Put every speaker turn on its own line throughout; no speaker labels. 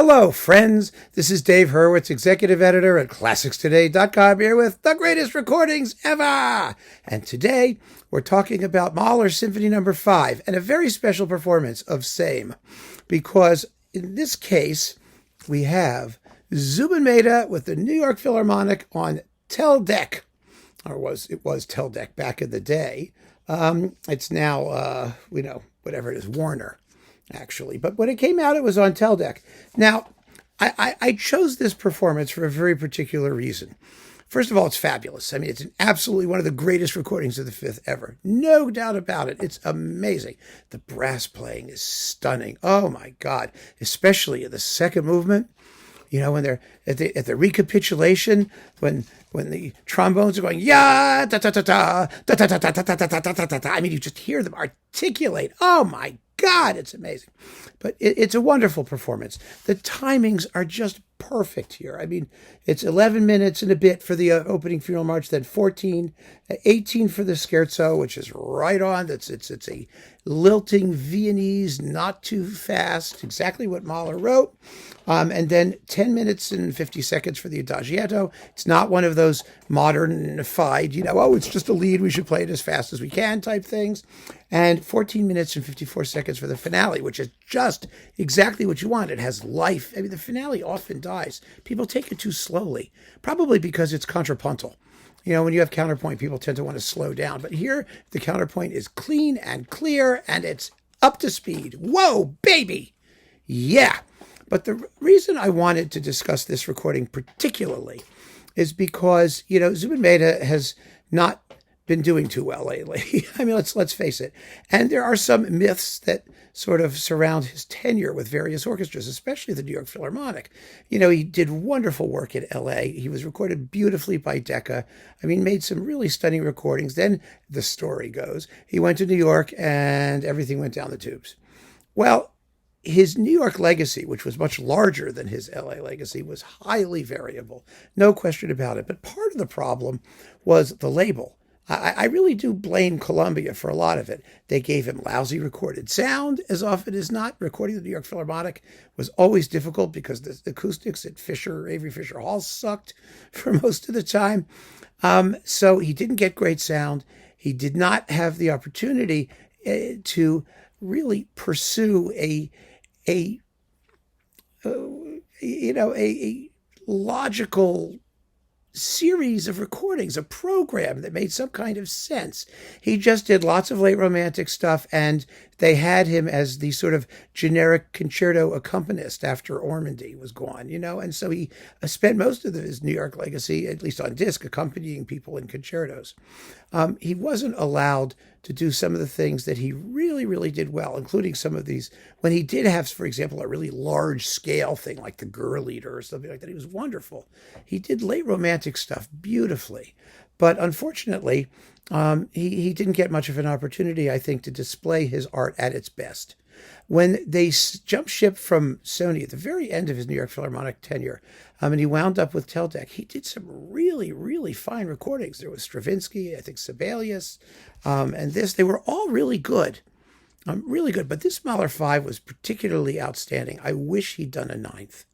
Hello, friends. This is Dave Hurwitz, executive editor at ClassicsToday.com, here with the greatest recordings ever. And today, we're talking about Mahler's Symphony No. 5 and a very special performance of Same. Because in this case, we have Zubin Mehta with the New York Philharmonic on Teldec. It was Teldec back in the day. It's now, whatever it is, Warner, actually. But when it came out, it was on Teldec. Now, I chose this performance for a very particular reason. First of all, it's fabulous. I mean, it's absolutely one of the greatest recordings of the Fifth ever. No doubt about it. It's amazing. The brass playing is stunning. Oh, my God. Especially in the second movement. You know, when they're at the recapitulation, when the trombones are going, ya, da, da, da, da, da, da, da, da, da, da, da, da, da, da. I mean, you just hear them articulate. Oh, my God, it's amazing. But it's a wonderful performance. The timings are just perfect here. I mean, it's 11 minutes and a bit for the opening funeral march, then 14, 18 for the scherzo, which is right on. It's a lilting Viennese, not too fast, exactly what Mahler wrote. And then 10 minutes and 50 seconds for the adagietto. It's not one of those modernified, it's just a lead, we should play it as fast as we can type things. And 14 minutes and 54 seconds for the finale, which is just exactly what you want. It has life. I mean, the finale often dies. People take it too slowly, probably because it's contrapuntal. When you have counterpoint, people tend to want to slow down. But here, the counterpoint is clean and clear, and it's up to speed. Whoa, baby! Yeah. But the reason I wanted to discuss this recording particularly is because, Zubin Mehta has not been doing too well lately. I mean, let's face it. And there are some myths that sort of surround his tenure with various orchestras, especially the New York Philharmonic. He did wonderful work in L.A. He was recorded beautifully by Decca. I mean, made some really stunning recordings. Then the story goes, he went to New York and everything went down the tubes. Well, his New York legacy, which was much larger than his LA legacy, was highly variable. No question about it. But part of the problem was the label. I really do blame Columbia for a lot of it. They gave him lousy recorded sound as often as not. Recording the New York Philharmonic was always difficult because the acoustics at Avery Fisher Hall sucked for most of the time. So he didn't get great sound. He did not have the opportunity to really pursue a logical series of recordings, a program that made some kind of sense. He just did lots of late romantic stuff, and they had him as the sort of generic concerto accompanist after Ormandy was gone, and so he spent most of his New York legacy, at least on disc, accompanying people in concertos. He wasn't allowed to do some of the things that he really, really did well, including some of these. When he did have, for example, a really large scale thing like the Girl-Eater or something like that, he was wonderful. He did late romantic stuff beautifully. But unfortunately, he didn't get much of an opportunity, I think, to display his art at its best. When they jumped ship from Sony at the very end of his New York Philharmonic tenure, and he wound up with Teldec, he did some really, really fine recordings. There was Stravinsky, I think Sibelius, and they were all really good. Really good. But this Mahler 5 was particularly outstanding. I wish he'd done a ninth,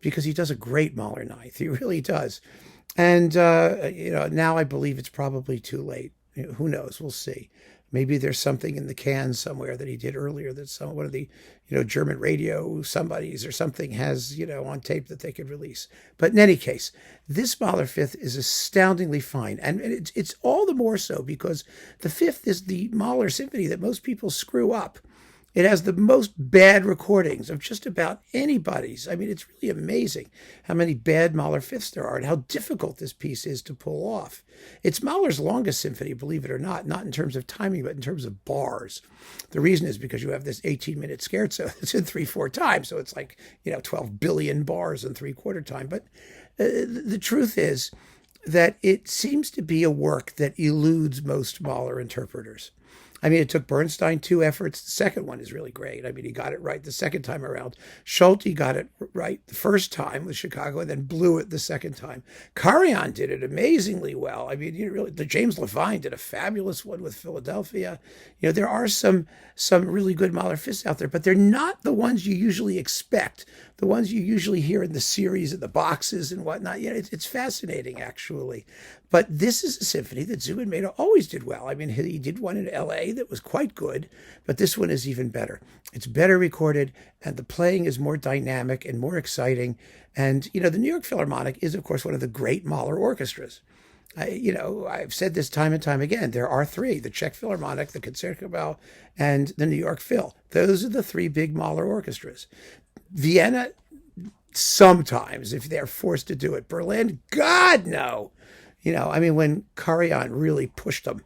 because he does a great Mahler ninth. He really does. And, now I believe it's probably too late. Who knows? We'll see. Maybe there's something in the can somewhere that he did earlier that one of the, German radio somebodies or something has, on tape that they could release. But in any case, this Mahler Fifth is astoundingly fine. And it's all the more so because the Fifth is the Mahler symphony that most people screw up. It has the most bad recordings of just about anybody's. I mean, it's really amazing how many bad Mahler fifths there are and how difficult this piece is to pull off. It's Mahler's longest symphony, believe it or not in terms of timing, but in terms of bars. The reason is because you have this 18-minute scherzo that's in 3/4 time, so it's like, 12 billion bars in 3/4 time. But the truth is that it seems to be a work that eludes most Mahler interpreters. I mean, it took Bernstein 2 efforts. The second one is really great. I mean, he got it right the second time around. Schulte got it right the first time with Chicago and then blew it the second time. Karajan did it amazingly well. I mean, the James Levine did a fabulous one with Philadelphia. There are some really good Mahler fifths out there, but they're not the ones you usually expect, the ones you usually hear in the series and the boxes and whatnot. It's fascinating, actually. But this is a symphony that Zubin Mehta always did well. I mean, he did one in L.A. that was quite good, but this one is even better. It's better recorded, and the playing is more dynamic and more exciting. And, the New York Philharmonic is, of course, one of the great Mahler orchestras. I've said this time and time again. There are three: the Czech Philharmonic, the Concertgebouw, and the New York Phil. Those are the three big Mahler orchestras. Vienna, sometimes, if they're forced to do it. Berlin, God, no. When Karajan really pushed them,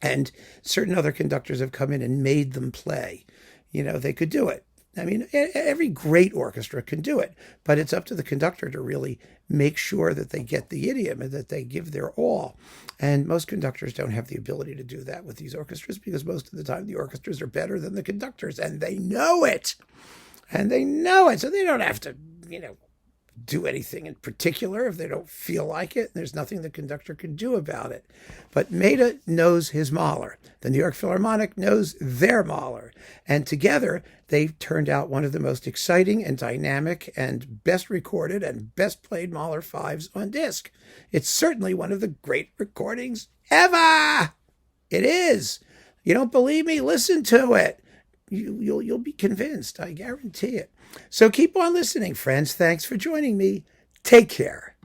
and certain other conductors have come in and made them play, they could do it. I mean, every great orchestra can do it, but it's up to the conductor to really make sure that they get the idiom and that they give their all. And most conductors don't have the ability to do that with these orchestras, because most of the time the orchestras are better than the conductors, and they know it. So they don't have to, do anything in particular if they don't feel like it. There's nothing the conductor can do about it. But Mehta knows his Mahler. The New York Philharmonic knows their Mahler. And together, they've turned out one of the most exciting and dynamic and best recorded and best played Mahler fives on disc. It's certainly one of the great recordings ever. It is. You don't believe me? Listen to it. You'll be convinced. I guarantee it. So keep on listening, friends. Thanks for joining me. Take care.